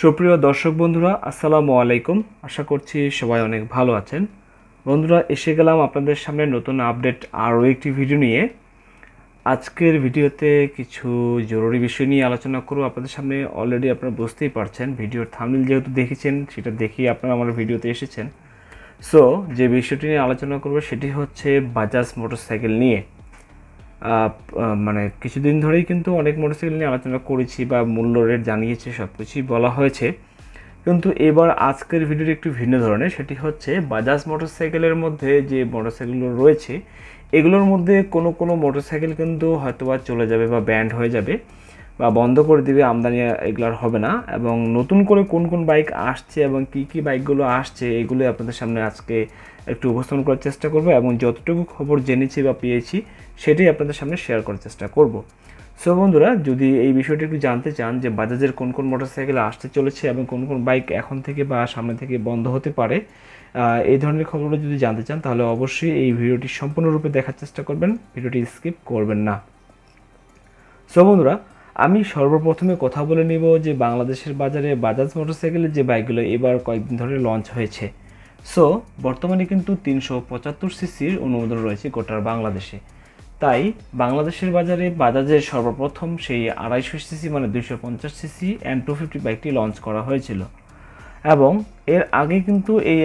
সুপ্রিয় দর্শক বন্ধুরা, আসসালামু আলাইকুম। আশা করছি সবাই অনেক ভালো আছেন। বন্ধুরা, এসে গেলাম আপনাদের সামনে নতুন আপডেট আরও একটি ভিডিও নিয়ে। আজকের ভিডিওতে কিছু জরুরি বিষয় নিয়ে আলোচনা করব আপনাদের সামনে। অলরেডি আপনারা বুঝতেই পারছেন, ভিডিওর থাম্বনেল যেহেতু দেখেছেন, সেটা দেখেই আপনারা আমার ভিডিওতে এসেছেন। সো যে বিষয়টি নিয়ে আলোচনা করব সেটি হচ্ছে বাজাজ মোটরসাইকেল নিয়ে। মানে কিছুদিন ধরেই কিন্তু অনেক মোটরসাইকেল নিয়ে আলোচনা করেছি বা মূল্য রেট জানিয়েছি, সব কিছুই বলা হয়েছে। কিন্তু এবার আজকের ভিডিওটি একটু ভিন্ন ধরনের। সেটি হচ্ছে বাজাজ মোটরসাইকেলের মধ্যে যে মোটরসাইকেলগুলো রয়েছে, এগুলোর মধ্যে কোনো কোনো মোটরসাইকেল কিন্তু হয়তোবা চলে যাবে বা ব্যান্ড হয়ে যাবে বা বন্ধ করে দিবে, আমদানি এগুলোর হবে না। এবং নতুন করে কোন কোন বাইক আসছে এবং কি কি বাইকগুলো আসছে, এগুলো আপনাদের সামনে আজকে একটু উপস্থাপন করার চেষ্টা করব এবং যতটুকু খবর জেনেছি বা পেয়েছি সেটাই আপনাদের সামনে শেয়ার করার চেষ্টা করব। সো বন্ধুরা, যদি এই বিষয়টি একটু জানতে চান যে বাজাজের কোন কোন মোটরসাইকেল আসতে চলেছে এবং কোন কোন বাইক এখন থেকে বা সামনে থেকে বন্ধ হতে পারে, এই ধরনের খবরগুলো যদি জানতে চান, তাহলে অবশ্যই এই ভিডিওটি সম্পূর্ণরূপে দেখার চেষ্টা করবেন, ভিডিওটি স্কিপ করবেন না। সো বন্ধুরা, আমি সর্বপ্রথমে কথা বলে নিব যে বাংলাদেশের বাজারে বাজাজ মোটরসাইকেলের যে বাইকগুলো এবার কয়েকদিন ধরে লঞ্চ হয়েছে। সো বর্তমানে কিন্তু 375 সিসির অনুমোদন রয়েছে গোটার বাংলাদেশে। তাই বাংলাদেশের বাজারে বাজাজের সর্বপ্রথম সেই 250 সিসি মানে 250 সিসি N250 বাইকটি লঞ্চ করা হয়েছিল। এবং এর আগে কিন্তু এই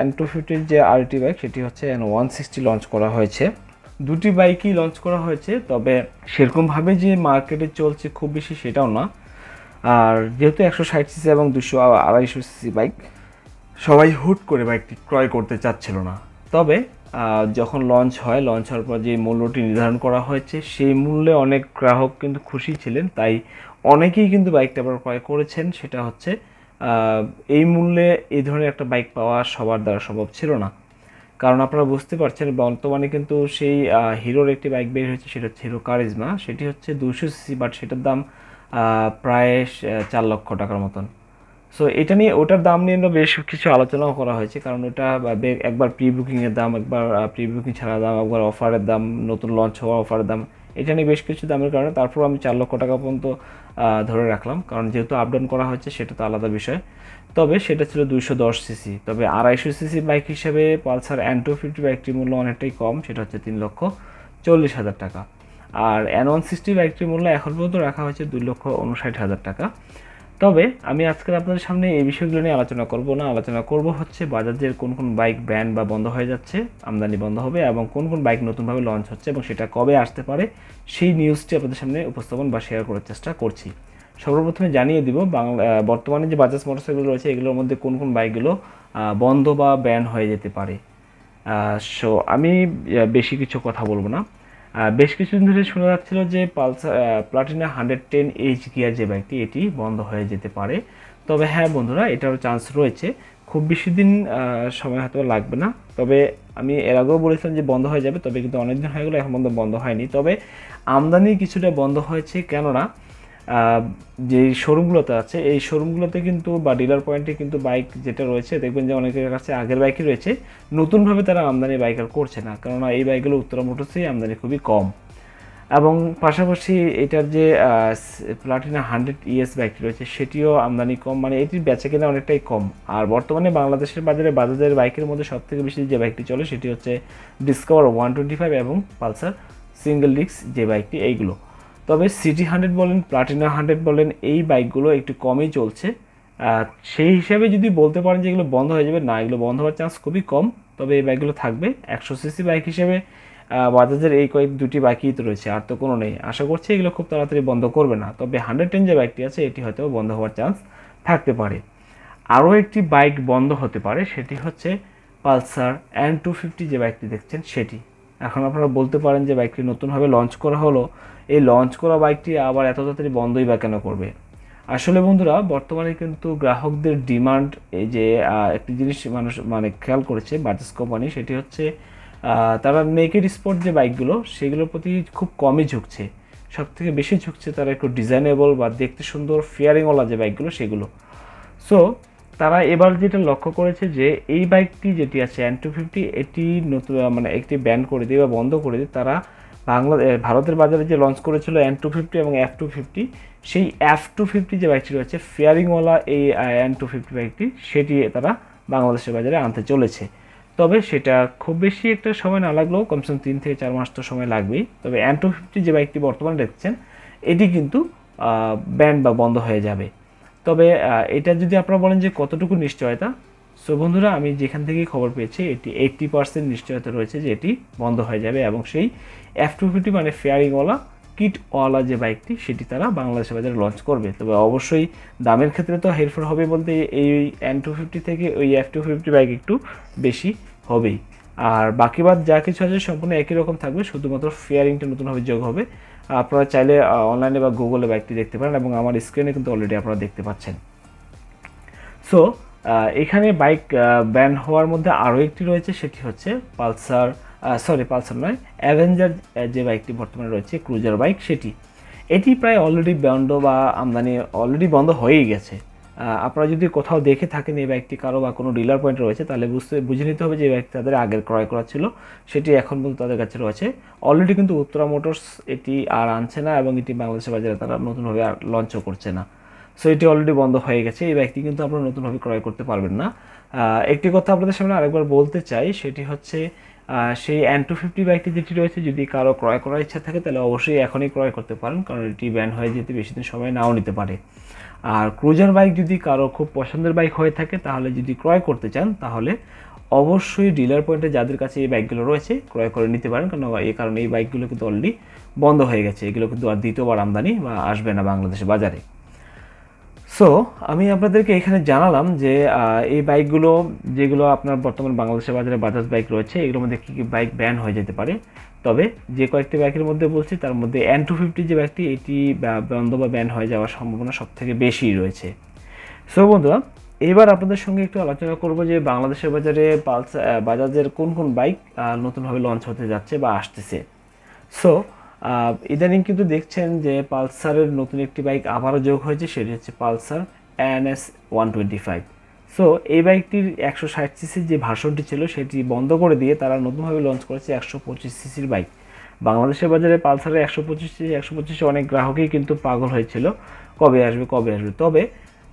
N250 যে আরটি বাইক, সেটি হচ্ছে N160 লঞ্চ করা হয়েছে। দুটি বাইকই লঞ্চ করা হয়েছে, তবে সেরকমভাবে যে মার্কেটে চলছে খুব বেশি সেটাও না। আর যেহেতু 160 সিসি এবং 200-250 সিসি বাইক, সবাই হুট করে বাইকটি ক্রয় করতে চাচ্ছিল না। তবে যখন লঞ্চ হওয়ার পর যে মূল্যটি নির্ধারণ করা হয়েছে, সেই মূল্যে অনেক গ্রাহক কিন্তু খুশি ছিলেন। তাই অনেকেই কিন্তু বাইকটা আবার ক্রয় করেছেন। সেটা হচ্ছে এই মূল্যে এই ধরনের একটা বাইক পাওয়া সবার দ্বারা সম্ভব ছিল না। কারণ আপনারা বুঝতে পারছেন, বর্তমানে কিন্তু সেই হিরোর একটি বাইক বের হয়েছে, সেটা হচ্ছে হিরো কারিজমা। সেটি হচ্ছে 200 সিসি, বাট সেটার দাম প্রায় 4 লক্ষ টাকার মতন। সো এটা নিয়ে, ওটার দাম নিয়ে বেশ কিছু আলোচনাও করা হয়েছে। কারণ ওটা একবার প্রি বুকিংয়ের দাম, একবার প্রি বুকিং ছাড়া দাম, একবার অফারের দাম, নতুন লঞ্চ হওয়া অফারের দাম, এটা নিয়ে বেশ কিছু দামের কারণে তারপর আমি 4 লক্ষ টাকা পর্যন্ত ধরে রাখলাম। কারণ যেহেতু আপ ডাউন করা হয়েছে, সেটা তো আলাদা বিষয়। তবে সেটা ছিল 210 সিসি। তবে 250 সিসি বাইক হিসেবে পালসার N250 বাইকটির মূল্য অনেকটাই কম, সেটা হচ্ছে 3,40,000 টাকা। আর N160 বাইকটির মূল্য এখন পর্যন্ত রাখা হয়েছে 2,59,000 টাকা। তবে আমি আজকের আপনাদের সামনে এই বিষয়গুলো নিয়ে আলোচনা করব না। আলোচনা করব হচ্ছে বাজাজের কোন কোন বাইক ব্যান বা বন্ধ হয়ে যাচ্ছে, আমদানি বন্ধ হবে, এবং কোন কোন বাইক নতুনভাবে লঞ্চ হচ্ছে এবং সেটা কবে আসতে পারে, সেই নিউজটি আপনাদের সামনে উপস্থাপন বা শেয়ার করার চেষ্টা করছি। সর্বপ্রথমে জানিয়ে দিব বর্তমানে যে বাজাজ মোটরসাইকেল রয়েছে, এগুলোর মধ্যে কোন কোন বাইকগুলো বন্ধ বা ব্যান হয়ে যেতে পারে। সো আমি বেশি কিছু কথা বলবো না। বেশ কিছুদিন ধরে শোনা যাচ্ছিল যে পালসার প্লাটিনা 110H গিয়ার যে বাইকটি, এটি বন্ধ হয়ে যেতে পারে। তবে হ্যাঁ বন্ধুরা, এটারও চান্স রয়েছে। খুব বেশি দিন সময় হয়তো লাগবে না। তবে আমি এর আগেও বলেছিলাম যে বন্ধ হয়ে যাবে, তবে কিন্তু অনেকদিন হয়ে গেলো, এখন পর্যন্ত বন্ধ হয়নি। তবে আমদানি কিছুটা বন্ধ হয়েছে, কেননা যে শোরুমগুলোতে আছে, এই শোরুমগুলোতে কিন্তু বা ডিলার পয়েন্টে কিন্তু বাইক যেটা রয়েছে, দেখবেন যে অনেকের কাছে আগের বাইকই রয়েছে, নতুনভাবে তারা আমদানি বাইক আর করছে না। কেননা এই বাইকগুলো উত্তরা মোটরসেই আমদানি খুবই কম। এবং পাশাপাশি এটার যে প্লাটিনা 100ES বাইকটি রয়েছে, সেটিও আমদানি কম, মানে এটির বেচাকেনা অনেকটাই কম। আর বর্তমানে বাংলাদেশের বাজারে বাজাজের বাইকের মধ্যে সবথেকে বেশি যে বাইকটি চলে, সেটি হচ্ছে ডিসকভার 125 এবং পালসার সিঙ্গেল ডিস্ক যে বাইকটি, এইগুলো। তবে সিটি 100 বলেন, প্লাটিনা 100 বলেন, এই বাইকগুলো একটু কমই চলছে। সেই হিসাবে যদি বলতে পারেন যে এগুলো বন্ধ হয়ে যাবে, না, এগুলো বন্ধ হওয়ার চান্স খুবই কম। তবে এই বাইকগুলো থাকবে। 100 সিসি বাইক হিসেবে বাজাজের এই দুটি বাইকই তো রয়েছে, আর তো কোনো নেই। আশা করছি এগুলো খুব তাড়াতাড়ি বন্ধ করবে না। তবে 110 যে বাইকটি আছে, এটি হয়তো বন্ধ হওয়ার চান্স থাকতে পারে। আরও একটি বাইক বন্ধ হতে পারে, সেটি হচ্ছে পালসার N250 যে বাইকটি দেখছেন, সেটি। এখন আপনারা বলতে পারেন যে বাইকটি নতুনভাবে লঞ্চ করা হলো, এই লঞ্চ করা বাইকটি আবার এত তাড়াতাড়ি বন্ধই বা কেন করবে? আসলে বন্ধুরা, বর্তমানে কিন্তু গ্রাহকদের ডিমান্ড, এই যে একটি জিনিস মানুষ মানে খেয়াল করেছে বাজাজ কোম্পানি, সেটি হচ্ছে তারা নেকেড স্পোর্ট যে বাইকগুলো, সেগুলোর প্রতি খুব কমই ঝুঁকছে। সবথেকে বেশি ঝুঁকছে তারা একটু ডিজাইনেবল বা দেখতে সুন্দর ফেয়ারিংওয়ালা যে বাইকগুলো, সেগুলো। সো তারা এবার যেটা লক্ষ্য করেছে যে এই বাইকটি যেটি আছে N250, এটি নতুন মানে একটি ব্যান করে দিয়ে বা বন্ধ করে দিয়ে তারা ভারতের বাজারে যে লঞ্চ করেছিল N250 এবং F250, সেই F250 যে বাইকটি রয়েছে ফেয়ারিংওয়ালা এই N250 বাইকটি, সেটি তারা বাংলাদেশের বাজারে আনতে চলেছে। তবে সেটা খুব বেশি একটা সময় না লাগলেও কমসে কম 3 থেকে 4 মাস তো সময় লাগবেই। তবে N250 যে বাইকটি বর্তমানে দেখছেন এটি কিন্তু ব্যান্ড বা বন্ধ হয়ে যাবে। তবে এটা যদি আপনারা বলেন যে কতটুকু নিশ্চয়তা, সো বন্ধুরা আমি যেখান থেকে খবর পেয়েছি এটি 80% নিশ্চয়তা রয়েছে যে এটি বন্ধ হয়ে যাবে, এবং সেই F250 মানে ফেয়ারিংওয়ালা কিটওয়ালা যে বাইকটি সেটি তারা বাংলাদেশের বাজারে লঞ্চ করবে। তবে অবশ্যই দামের ক্ষেত্রে তো হেরফের হবে বলতে এই N250 থেকে ওই F250 বাইক একটু বেশি হবেই, আর বাকি বাদ যা কিছু আছে সম্পূর্ণ একই রকম থাকবে, শুধুমাত্র ফেয়ারিংটা নতুনভাবে যোগ হবে। আপনারা চাইলে অনলাইনে বা গুগলে বাইকটি দেখতে পারেন, এবং আমার স্ক্রিনে কিন্তু অলরেডি আপনারা দেখতে পাচ্ছেন। সো এখানে বাইক ব্যান হওয়ার মধ্যে আরও একটি রয়েছে, সেটি হচ্ছে পালসার নয়, অ্যাভেঞ্জার যে বাইকটি বর্তমানে রয়েছে ক্রুজার বাইক, এটি প্রায় অলরেডি বন্ধ বা আমদানি অলরেডি বন্ধ হয়েই গেছে। আপনারা যদি কোথাও দেখে থাকেন এই বাইকটি কারো বা কোনো ডিলার পয়েন্ট রয়েছে, তাহলে বুঝে নিতে হবে যে এই বাইকটি তাদের আগের ক্রয় করা ছিল, সেটি এখন পর্যন্ত তাদের কাছে রয়েছে। অলরেডি কিন্তু উত্তরা মোটরস এটি আর আনছে না, এবং এটি বাংলাদেশের বাজারে তারা নতুনভাবে আর লঞ্চও করছে না। সো এটি অলরেডি বন্ধ হয়ে গেছে, এই বাইকটি কিন্তু আপনারা নতুনভাবে ক্রয় করতে পারবেন না। একটি কথা আপনাদের সামনে আরেকবার বলতে চাই, সেটি হচ্ছে সেই N250 বাইকটি যেটি রয়েছে যদি কারো ক্রয় করার ইচ্ছা থাকে তাহলে অবশ্যই এখনই ক্রয় করতে পারেন, কারণ এটি ব্যান হয়ে যেতে বেশি দিন সময় নাও নিতে পারে। আর ক্রুজার বাইক যদি কারো খুব পছন্দের বাইক হয়ে থাকে তাহলে যদি ক্রয় করতে চান তাহলে অবশ্যই ডিলার পয়েন্টে যাদের কাছে এই বাইকগুলো রয়েছে ক্রয় করে নিতে পারেন, কারণ এই বাইকগুলো কিন্তু অলরেডি বন্ধ হয়ে গেছে, এগুলো কিন্তু আর দ্বিতীয়বার আমদানি বা আসবে না বাংলাদেশের বাজারে। সো আমি আপনাদেরকে এখানে জানালাম যে এই বাইকগুলো যেগুলো আপনার বর্তমান বাংলাদেশের বাজারে বাজাজ বাইক রয়েছে এগুলোর মধ্যে কী কী বাইক ব্যান হয়ে যেতে পারে। তবে যে কয়েকটি বাইকের মধ্যে বলছি তার মধ্যে N250 যে বাইকটি এটি বন্ধ বা ব্যান হয়ে যাওয়ার সম্ভাবনা সবথেকে বেশি রয়েছে। সো বন্ধুরা এবার আপনাদের সঙ্গে একটু আলোচনা করব যে বাংলাদেশের বাজারে বাজাজের কোন কোন বাইক নতুনভাবে লঞ্চ হতে যাচ্ছে বা আসতেছে। সো ইদানিং কিন্তু দেখছেন যে পালসারের নতুন একটি বাইক আবারও যোগ হয়েছে, সেটি হচ্ছে পালসার NS 125। সো এই বাইকটির 160 সিসির যে ভার্সনটি ছিল সেটি বন্ধ করে দিয়ে তারা নতুনভাবে লঞ্চ করেছে 125 সিসির বাইক। বাংলাদেশের বাজারে পালসারের 125 অনেক গ্রাহকই কিন্তু পাগল হয়েছিল কবে আসবে। তবে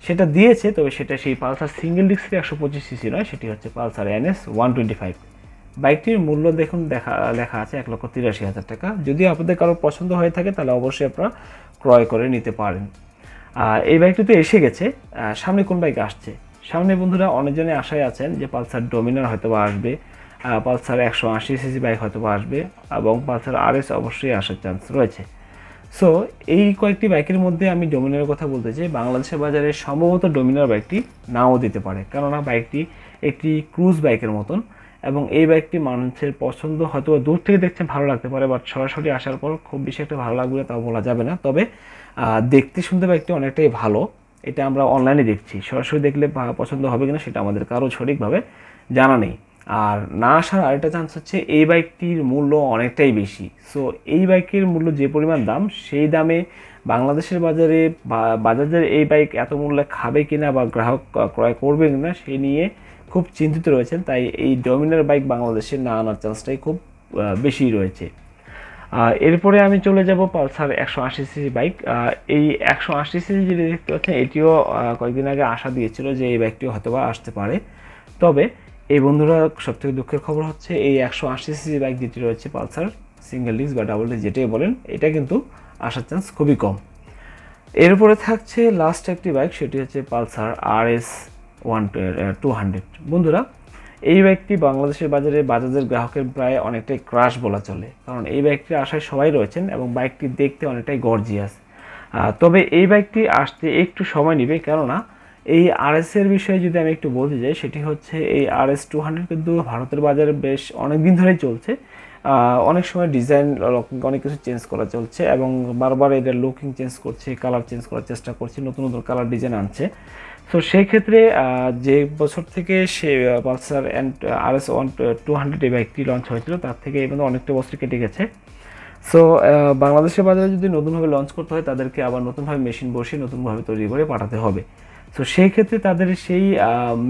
সেটা দিয়েছে, তবে সেটা সেই পালসার সিঙ্গেল ডিস্কের 125 সিসি নয়, সেটি হচ্ছে পালসার NS 125। বাইকটির মূল্য দেখুন লেখা আছে 1,83,000 টাকা। যদি আপনাদের কারো পছন্দ হয়ে থাকে তাহলে অবশ্যই আপনারা ক্রয় করে নিতে পারেন। এই বাইকটি তো এসে গেছে, সামনে কোন বাইক আসছে? সামনে বন্ধুরা অনেকজনে আশায় আছেন যে পালসার ডমিনার হয়তো বা আসবে, পালসার 180 সিসি বাইক হয়তো বা আসবে, এবং পালসার RS অবশ্যই আসার চান্স রয়েছে। সো এই কয়েকটি বাইকের মধ্যে আমি ডমিনারের কথা বলতে চাই। বাংলাদেশের বাজারে সম্ভবত ডমিনার বাইকটি নাও দিতে পারে, কেননা বাইকটি একটি ক্রুজ বাইকের মতন, এবং এই বাইকটি মানুষের পছন্দ হয়তো দূর থেকে দেখছেন ভালো লাগতে পারে, বাট সরাসরি আসার পর খুব বেশি একটা ভালো লাগবে তাও বলা যাবে না। তবে দেখতে শুনতে বাইকটি অনেকটাই ভালো, এটা আমরা অনলাইনে দেখছি, সরাসরি দেখলে পছন্দ হবে কিনা সেটা আমাদের কারো সঠিকভাবে জানা নেই। আর না আসার আরেকটা চান্স হচ্ছে এই বাইকটির মূল্য অনেকটাই বেশি। সো এই বাইকের মূল্য যে পরিমাণ দাম, সেই দামে বাংলাদেশের বাজারে বাজাজের এই বাইক এত মূল্যে খাবে কিনা বা গ্রাহক ক্রয় করবে কিনা সেই নিয়ে খুব চিন্তিত রয়েছেন। তাই এই ডমিনার বাইক বাংলাদেশে না আনার চান্সটাই খুব বেশি রয়েছে। এরপরে আমি চলে যাব পালসার 180 সিসি বাইক। এই 180 সিসি যেটি দেখতে পাচ্ছেন এটিও কয়েকদিন আগে আশা দিয়েছিল যে এই বাইকটিও হয়তো বা আসতে পারে। তবে এই বন্ধুরা সবথেকে দুঃখের খবর হচ্ছে এই 180 সিসি বাইক যেটি রয়েছে পালসার সিঙ্গেল ডিস্ক বা ডাবল ডিস্ক যেটাই বলেন, এটা কিন্তু আসার চান্স খুবই কম। এরপরে থাকছে লাস্ট একটি বাইক, সেটি হচ্ছে পালসার RS 200। বন্ধুরা এই বাইকটি বাংলাদেশের বাজারে বাজাজের গ্রাহকের প্রায় অনেকটাই ক্রাশ বলা চলে, কারণ এই বাইকটির আশায় সবাই রয়েছেন এবং বাইকটি দেখতে অনেকটাই গর্জিয়াস। তবে এই বাইকটি আসতে একটু সময় নেবে, কেননা এই RS এর বিষয়ে যদি আমি একটু বলতে যাই, সেটি হচ্ছে এই RS 200 কিন্তু ভারতের বাজারে বেশ অনেক দিন ধরেই চলছে। অনেক সময় ডিজাইন অনেক কিছু চেঞ্জ করা চলছে, এবং বারবার এদের লুকিং চেঞ্জ করছে, কালার চেঞ্জ করার চেষ্টা করছে, নতুন নতুন কালার ডিজাইন আনছে। তো সেই ক্ষেত্রে যে বছর থেকে সে পালসার RS 200 এই বাইকটি লঞ্চ হয়েছিল তার থেকে এই পর্যন্ত অনেকটা বছর কেটে গেছে। সো বাংলাদেশের বাজারে যদি নতুনভাবে লঞ্চ করতে হয় তাদেরকে আবার নতুনভাবে মেশিন বসিয়ে নতুনভাবে তৈরি করে পাঠাতে হবে। সো সেই ক্ষেত্রে তাদের সেই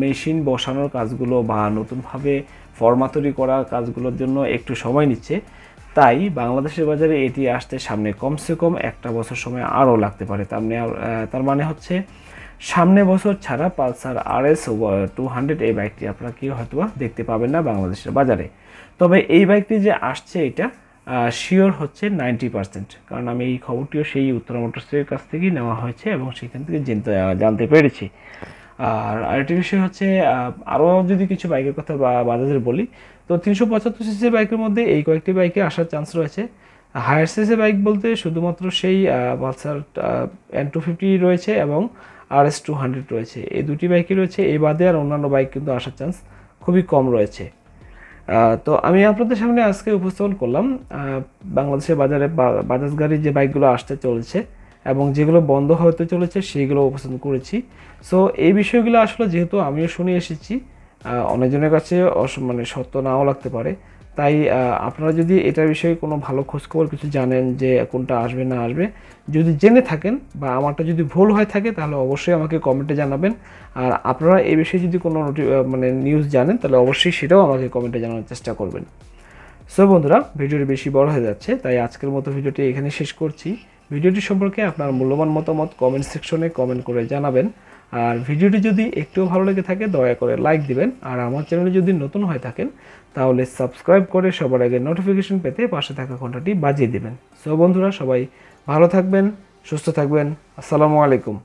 মেশিন বসানোর কাজগুলো বা নতুনভাবে ফর্মা তৈরি করা কাজগুলোর জন্য একটু সময় নিচ্ছে। তাই বাংলাদেশের বাজারে এটি আসতে সামনে কমসে কম একটা বছর সময় আরও লাগতে পারে। তার মানে হচ্ছে সামনে বছর ছাড়া পালসার RS 200 এই বাইকটি আপনারা কি হয়তো দেখতে পাবেন না বাংলাদেশের বাজারে। তবে এই বাইকটি যে আসছে এটা শিওর হচ্ছে 90%, কারণ আমি এই খবরটিও সেই উত্তরা মোটরসের কাছ থেকেই নেওয়া হয়েছে এবং সেখান থেকে জানতে পেরেছি। আর আরেকটি বিষয় হচ্ছে আরও যদি কিছু বাইকের কথা বা বাজাজের বলি, তো 375cc বাইকের মধ্যে এই কয়েকটি বাইকে আসার চান্স রয়েছে। হায়ার সিসি বাইক বলতে শুধুমাত্র সেই পালসার N250 রয়েছে এবং RS 200 রয়েছে, এই দুটি বাইকই রয়েছে। এই বাদে আর অন্যান্য বাইক কিন্তু আসার চান্স খুবই কম রয়েছে। তো আমি আপনাদের সামনে আজকে উপস্থাপন করলাম বাংলাদেশের বাজারে বাজাজ গাড়ির যে বাইকগুলো আসতে চলেছে এবং যেগুলো বন্ধ হতে চলেছে সেইগুলো উপস্থাপন করেছি। সো এই বিষয়গুলো আসলে যেহেতু আমিও শুনে এসেছি, অনেকজনের কাছে মানে সত্য নাও লাগতে পারে, তাই আপনারা যদি এটার বিষয়ে কোনো ভালো খোঁজখবর কিছু জানেন যে কোনটা আসবে না আসবে, যদি জেনে থাকেন বা আমারটা যদি ভুল হয়ে থাকে তাহলে অবশ্যই আমাকে কমেন্টে জানাবেন। আর আপনারা এই বিষয়ে যদি কোনো মানে নিউজ জানেন তাহলে অবশ্যই সেটাও আমাকে কমেন্টে জানানোর চেষ্টা করবেন। সো বন্ধুরা, ভিডিওটি বেশি বড় হয়ে যাচ্ছে, তাই আজকের মতো ভিডিওটি এখানে শেষ করছি। ভিডিওটি সম্পর্কে আপনার মূল্যবান মতামত কমেন্ট সেকশনে কমেন্ট করে জানাবেন। আর ভিডিওটি যদি একটুও ভালো লেগে থাকে দয়া করে লাইক দিবেন। আর আমার চ্যানেলে যদি নতুন হয়ে থাকেন তাহলে সাবস্ক্রাইব করে সবার আগে নোটিফিকেশন পেতে পাশে থাকা ঘন্টাটি বাজিয়ে দিবেন। সো বন্ধুরা, সবাই ভালো থাকবেন, সুস্থ থাকবেন। আসসালামু আলাইকুম।